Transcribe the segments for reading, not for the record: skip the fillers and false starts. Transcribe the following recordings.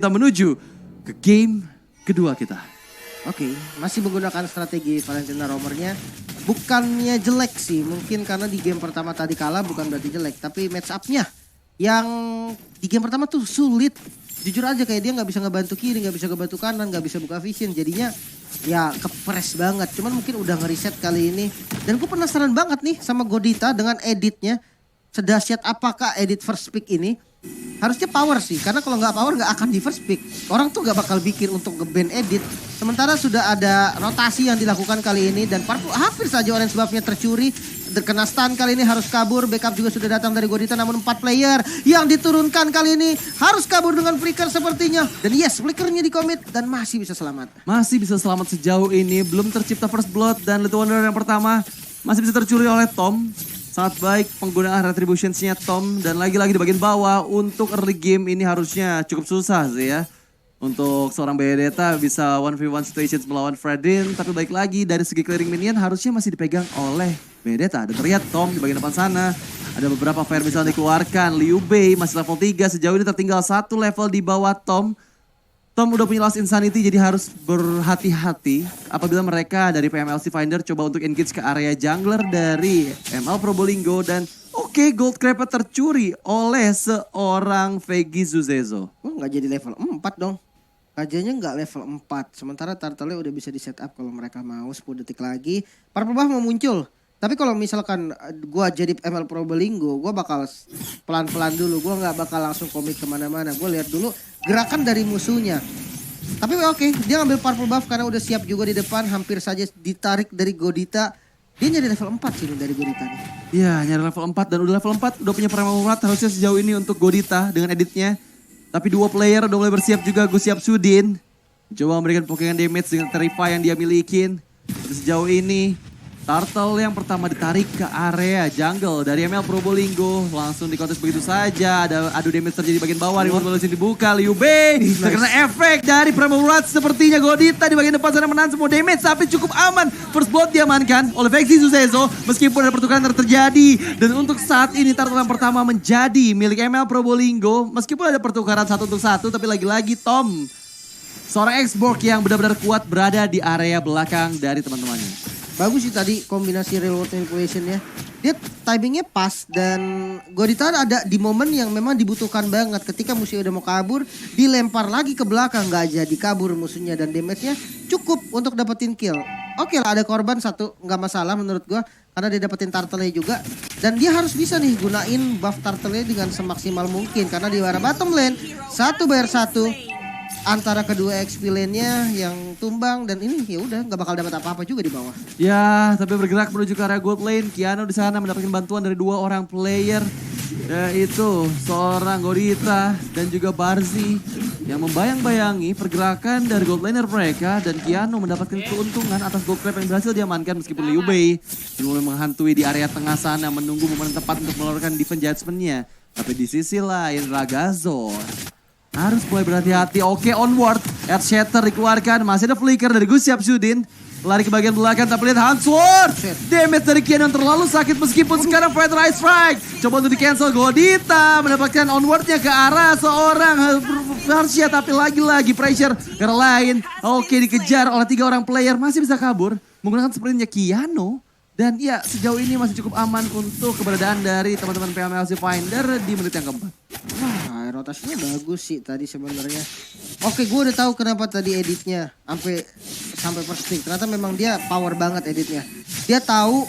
Kita menuju ke game kedua kita. Oke, masih menggunakan strategi Valentina Romernya. Bukannya jelek sih, mungkin karena di game pertama tadi kalah bukan berarti jelek. Tapi match up-nya yang di game pertama tuh sulit. Jujur aja kayak dia nggak bisa ngebantu kiri, nggak bisa ngebantu kanan, nggak bisa buka vision. Jadinya ya kepres banget. Cuman mungkin udah ngeriset kali ini. Dan gue penasaran banget nih sama Godita dengan editnya. Sedahsyat apakah edit first pick ini? Harusnya power sih, karena kalau nggak power nggak akan di first pick. Orang tuh nggak bakal bikin untuk nge-ban edit. Sementara sudah ada rotasi yang dilakukan kali ini dan hampir saja orange buff-nya tercuri. Terkena stun kali ini harus kabur. Backup juga sudah datang dari Godita, namun 4 player yang diturunkan kali ini harus kabur dengan flicker sepertinya. Dan yes, flickernya di commit dan masih bisa selamat. Masih bisa selamat sejauh ini, belum tercipta first blood dan Little Wonder yang pertama masih bisa tercuri oleh Tom. Sangat baik penggunaan retributions-nya Tom dan lagi-lagi di bagian bawah untuk early game ini harusnya cukup susah sih ya. Untuk seorang Bayonetta bisa 1v1 situations melawan Fredrin, tapi baik lagi dari segi clearing minion harusnya masih dipegang oleh Bayonetta. Dan terlihat Tom di bagian depan sana ada beberapa fire bisa dikeluarkan. Liu Bei masih level 3, sejauh ini tertinggal 1 level di bawah Tom. Tom udah punya Last Insanity jadi harus berhati-hati apabila mereka dari PMLC Finder coba untuk engage ke area jungler dari ML Probolinggo dan oke, Gold Crab tercuri oleh seorang Vegi Zuzezo. Oh, nggak jadi level 4 dong. Kajanya nggak level 4. Sementara Turtle udah bisa di setup kalau mereka mau 10 detik lagi. Purple buff mau muncul. Tapi kalau misalkan gua jadi ML Probolinggo, gua bakal pelan-pelan dulu. Gua nggak bakal langsung komit kemana-mana. Gua lihat dulu gerakan dari musuhnya. Tapi oke, dia ngambil purple buff karena udah siap juga di depan. Hampir saja ditarik dari Godita. Dia nyari level 4 sih dari Godita nih. Iya, nyari level 4 dan udah level 4. Udah punya Prima Murat harusnya sejauh ini untuk Godita dengan editnya. Tapi 2 player udah mulai bersiap juga. Gue siap Sudin. Coba memberikan pokekan damage dengan Terrify yang dia milikin. Tapi sejauh ini Turtle yang pertama ditarik ke area jungle dari ML Probolinggo. Langsung dikontes begitu saja. Ada adu damage terjadi di bagian bawah. Reward balance dibuka. Liu Bei terkena efek dari Prima Murat. Sepertinya Godita di bagian depan sana menahan semua damage. Tapi cukup aman. First blood diamankan oleh Vexi Zuzezo. Meskipun ada pertukaran terjadi. Dan untuk saat ini Turtle yang pertama menjadi milik ML Probolinggo. Meskipun ada pertukaran 1 untuk 1. Tapi lagi-lagi Tom, seorang X-Borg yang benar-benar kuat berada di area belakang dari teman-temannya. Bagus sih tadi kombinasi reward manipulation-nya. Dia timingnya pas dan Godita ada di momen yang memang dibutuhkan banget. Ketika musuhnya udah mau kabur, dilempar lagi ke belakang. Gak jadi kabur musuhnya dan damage-nya cukup untuk dapetin kill. Oke lah ada korban 1, gak masalah menurut gua. Karena dia dapetin turtle-nya juga. Dan dia harus bisa nih gunain buff turtle-nya dengan semaksimal mungkin. Karena di arah bottom lane, 1 bayar 1. Antara kedua XP lane-nya yang tumbang dan ini ya udah nggak bakal dapat apa-apa juga di bawah. Ya, tapi bergerak menuju ke area gold lane. Kiano di sana mendapatkan bantuan dari 2 orang player, yaitu seorang Godita dan juga Barzi yang membayang-bayangi pergerakan dari gold laner mereka dan Kiano mendapatkan keuntungan atas gold crab yang berhasil diamankan meskipun Liu Bei mulai menghantui di area tengah sana menunggu momen tepat untuk mengeluarkan defense judgment-nya. Tapi di sisi lain Ragazor harus mulai berhati-hati. Oke, onward. Earth Shatter dikeluarkan. Masih ada flicker dari Gus Syapsudin. Lari ke bagian belakang tapi lihat Hansword. Damage dari Kian yang terlalu sakit meskipun sekarang Fight Right Strike. Coba untuk di cancel. Godita mendapatkan onwardnya ke arah seorang Harsha. Tapi lagi-lagi pressure ke arah lain. Oke, dikejar oleh 3 orang player. Masih bisa kabur menggunakan sprintnya Kiano. Dan ya sejauh ini masih cukup aman untuk keberadaan dari teman-teman PMLC Finder di menit yang keempat. Wah, rotasinya bagus sih tadi sebenarnya. Oke, gue udah tahu kenapa tadi editnya sampai first pick. Ternyata memang dia power banget editnya. Dia tahu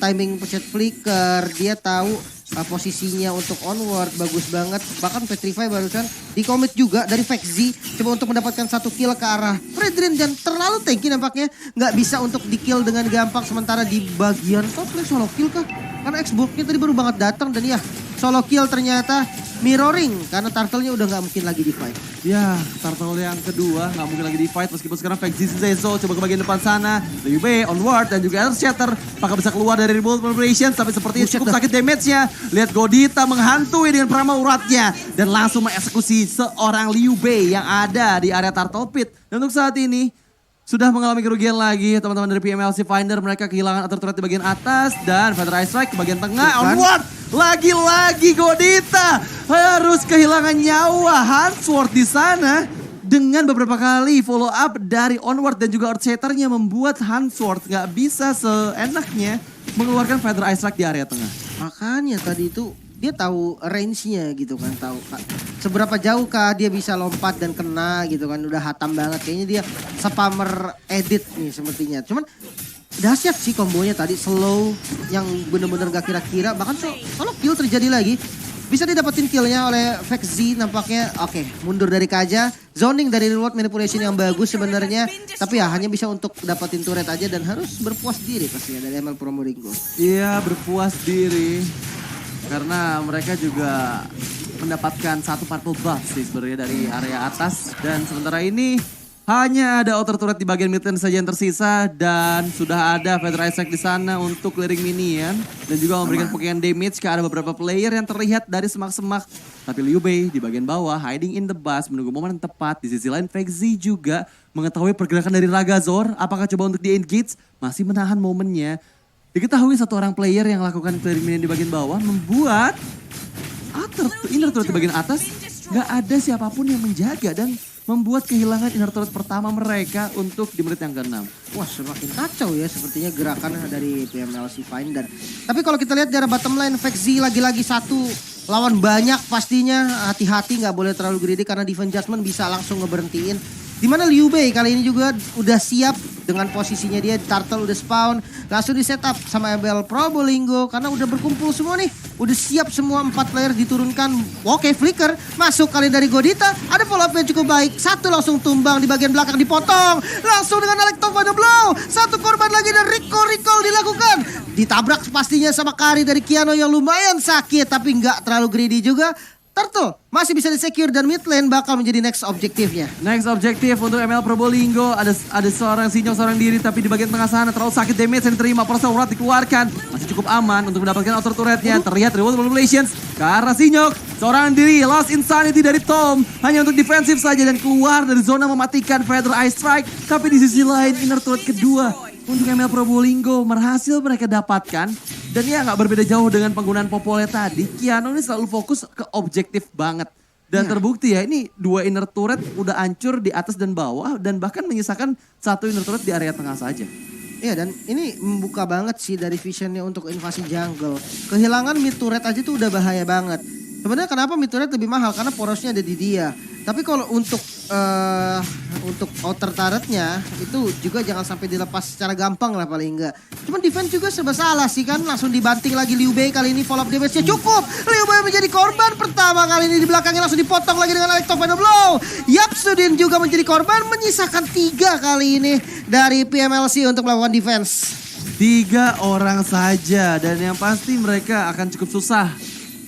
timing pencet flicker, dia tahu posisinya untuk onward bagus banget. Bahkan Petrify barusan di commit juga dari Vexi coba untuk mendapatkan 1 kill ke arah Fredrin dan terlalu tanky nampaknya nggak bisa untuk di kill dengan gampang. Sementara di bagian top lane solo kill kah? Karena X-Borg-nya tadi baru banget datang dan ya solo kill ternyata mirroring karena turtle-nya udah nggak mungkin lagi di fight. Ya, turtle yang kedua nggak mungkin lagi di fight meskipun sekarang Vexi Zuzezo coba ke bagian depan sana. Liu Bei onward dan juga Earth Shatter. Apakah bisa keluar dari Revolt Operations tapi sepertinya cukup sakit damage-nya. Lihat Godita menghantui dengan Prima uratnya dan langsung mengeksekusi seorang Liu Bei yang ada di area Turtle Pit. Dan untuk saat ini sudah mengalami kerugian lagi teman-teman dari PMLC Finder. Mereka kehilangan turret di bagian atas dan Feather Ice Strike ke bagian tengah. Onward Lagi-lagi Godita harus kehilangan nyawa Hansworth di sana. Dengan beberapa kali follow up dari Onward dan juga Earthshatternya membuat Hansworth gak bisa seenaknya mengeluarkan Feather Ice Strike di area tengah. Makanya tadi itu dia tahu range-nya gitu kan, tahu seberapa jauh kah dia bisa lompat dan kena gitu kan, udah hatam banget. Kayaknya dia spammer edit nih sepertinya. Cuman dahsyat sih kombonya tadi, slow yang bener-bener gak kira-kira. Bahkan kalau kill terjadi lagi, bisa didapetin killnya oleh Vexzy nampaknya. Oke, mundur dari Kaja. Zoning dari reward manipulation yang bagus sebenarnya. Tapi ya hanya bisa untuk dapetin turret aja dan harus berpuas diri pastinya dari ML Promoringo. Iya, berpuas diri. Karena mereka juga mendapatkan satu purple buff sih sebenarnya dari area atas. Dan sementara ini hanya ada outer turret di bagian mid lane saja yang tersisa. Dan sudah ada Feather Ice Strike di sana untuk clearing minion. Dan juga memberikan Pokemon damage ke ada beberapa player yang terlihat dari semak-semak. Tapi Liu Bei di bagian bawah hiding in the bus menunggu momen yang tepat. Di sisi lain Vexzy juga mengetahui pergerakan dari Ragazor. Apakah coba untuk di-engage? Masih menahan momennya. Diketahui satu orang player yang lakukan clearing minion di bagian bawah membuat inner turret di bagian atas gak ada siapapun yang menjaga dan membuat kehilangan inner turret pertama mereka untuk di menit yang ke-6. Wah, semakin kacau ya sepertinya gerakan dari PMLC Finder. Tapi kalau kita lihat dari bottom line, Vexzy lagi-lagi satu lawan banyak pastinya. Hati-hati nggak boleh terlalu greedy karena defense judgment bisa langsung ngeberhentiin. Dimana Liu Bei kali ini juga udah siap dengan posisinya dia, Turtle udah spawn, langsung di setup sama ML Probolinggo karena udah berkumpul semua nih. Udah siap semua 4 player diturunkan. Oke, Flicker masuk kali dari Godita, ada follow up yang cukup baik. Satu langsung tumbang di bagian belakang dipotong. Langsung dengan Electro Blow. Satu korban lagi dan recall dilakukan. Ditabrak pastinya sama Kari dari Kiano yang lumayan sakit tapi nggak terlalu greedy juga. Turtle masih bisa di-secure dan mid lane bakal menjadi next objektifnya. Next objektif untuk ML Probolinggo. Ada seorang Sinyok seorang diri tapi di bagian tengah sana terlalu sakit damage yang diterima. Parcel Wrath dikeluarkan. Masih cukup aman untuk mendapatkan outer turretnya. Terlihat reward manipulations ke arah Sinyok. Seorang diri Lost Insanity dari Tom. Hanya untuk defensif saja dan keluar dari zona mematikan Feather Ice Strike. Tapi di sisi lain inner turret kedua untuk ML Probolinggo berhasil mereka dapatkan. Dan ya nggak berbeda jauh dengan penggunaan Popolnya tadi. Kiano ini selalu fokus ke objektif banget. Dan terbukti ya ini 2 inner turret udah hancur di atas dan bawah. Dan bahkan menyisakan 1 inner turret di area tengah saja. Iya dan ini membuka banget sih dari visionnya untuk invasi jungle. Kehilangan mid turret aja tuh udah bahaya banget. Sebenarnya kenapa mid turret lebih mahal? Karena porosnya ada di dia. Tapi kalau untuk outer turretnya itu juga jangan sampai dilepas secara gampang lah paling enggak. Cuman defense juga serba salah sih kan. Langsung dibanting lagi Liu Bei kali ini follow up damage-nya cukup. Liu Bei menjadi korban pertama kali ini di belakangnya langsung dipotong lagi dengan Electro Blow. Yapsudin juga menjadi korban menyisakan 3 kali ini dari PMLC untuk melakukan defense. 3 orang saja dan yang pasti mereka akan cukup susah.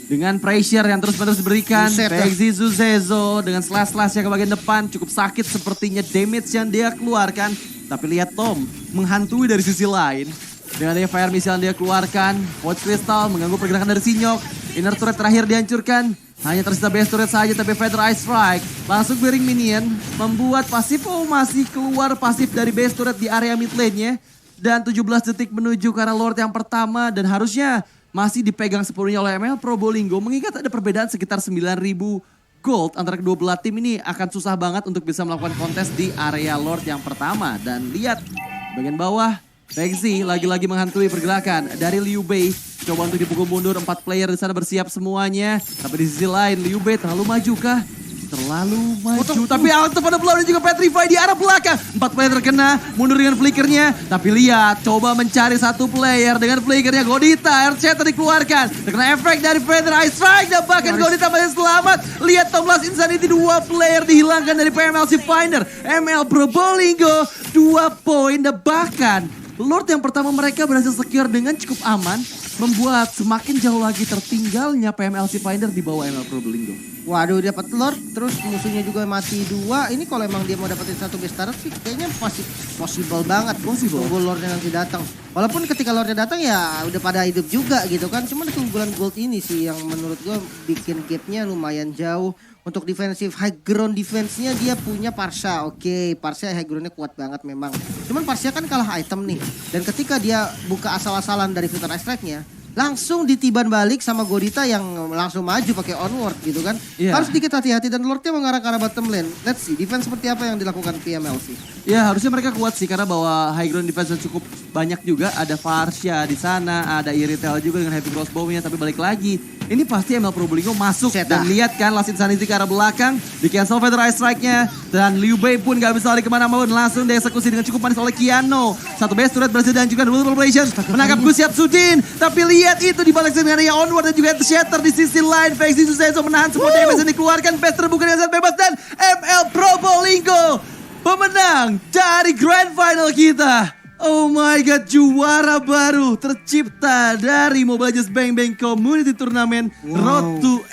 Dengan pressure yang terus-menerus diberikan, Vexzy Zuzezo dengan slash-slashnya ke bagian depan cukup sakit sepertinya damage yang dia keluarkan. Tapi lihat Tom menghantui dari sisi lain. Dengan adanya fire missile yang dia keluarkan, Watch Crystal mengganggu pergerakan dari Sinyok. Inner turret terakhir dihancurkan, hanya tersisa base turret saja tapi Feather Ice Strike. Langsung clearing minion, membuat pasif masih keluar pasif dari base turret di area mid lane-nya. Dan 17 detik menuju ke arah Lord yang pertama dan harusnya masih dipegang sepenuhnya oleh ML Probolinggo. Mengingat ada perbedaan sekitar 9.000 gold antara kedua belah tim ini akan susah banget untuk bisa melakukan kontes di area Lord yang pertama. Dan lihat bagian bawah, Vexzy lagi-lagi menghantui pergerakan dari Liu Bei. Coba untuk dipukul mundur, 4 player di sana bersiap semuanya. Tapi di sisi lain Liu Bei terlalu maju kah? Terlalu maju, tapi Electro Blow dan juga Petrify di arah belakang. 4 player terkena, mundur dengan flickernya. Tapi lihat, coba mencari 1 player dengan flickernya Godita. Earthshatter dikeluarkan, terkena efek dari Feather Ice Strike. Dan bahkan Godita masih selamat. Lihat Tom Lost Insanity, 2 player dihilangkan dari PMLC Finder. ML Probolinggo 2 poin dan bahkan Lord yang pertama mereka berhasil secure dengan cukup aman. Membuat semakin jauh lagi tertinggalnya PMLC Finder di bawah ML Probolinggo. Waduh, dapat Lord, terus musuhnya juga mati 2. Ini kalau emang dia mau dapetin 1 base turret sih kayaknya possible banget. Tunggu Lordnya nanti datang. Walaupun ketika Lordnya datang ya udah pada hidup juga gitu kan. Cuman keunggulan gold ini sih yang menurut gue bikin gapnya lumayan jauh. Untuk defensif high ground defense-nya dia punya Parsha. Oke, Parsha high ground-nya kuat banget memang. Cuman Parsha kan kalah item nih. Dan ketika dia buka asal-asalan dari Feather Ice Strike-nya, langsung ditiban balik sama Godita yang langsung maju pakai onward gitu kan. Iya. Harus dikit hati-hati dan Lordnya mengarah ke arah bottom lane. Let's see defense seperti apa yang dilakukan PMLC. Ya harusnya mereka kuat sih karena bawa high ground defense yang cukup banyak juga. Ada Farsha di sana, ada Iritel juga dengan heavy crossbow-nya. Tapi balik lagi, ini pasti ML Probolinggo masuk. Set Dan dah. lihat kan Last Insanity ke arah belakang. Di cancel Feather Eye Strike-nya. Dan Liu Bei pun gak bisa lari kemana-mana. Langsung dieksekusi dengan cukup manis oleh Kiano. Satu base turret berhasil dan juga Double Population. Menangkap Gus Sudin. Tapi lihat itu di balik skenario onward dan juga Shatter di sisi lain. Fexy Susenso menahan semua damage yang dikeluarkan. Base terbuka dengan sangat bebas. Dan ML Probolinggo pemenang dari Grand Final kita. Oh my god, juara baru tercipta dari Mobile Legends Bang Bang Community Tournament Road to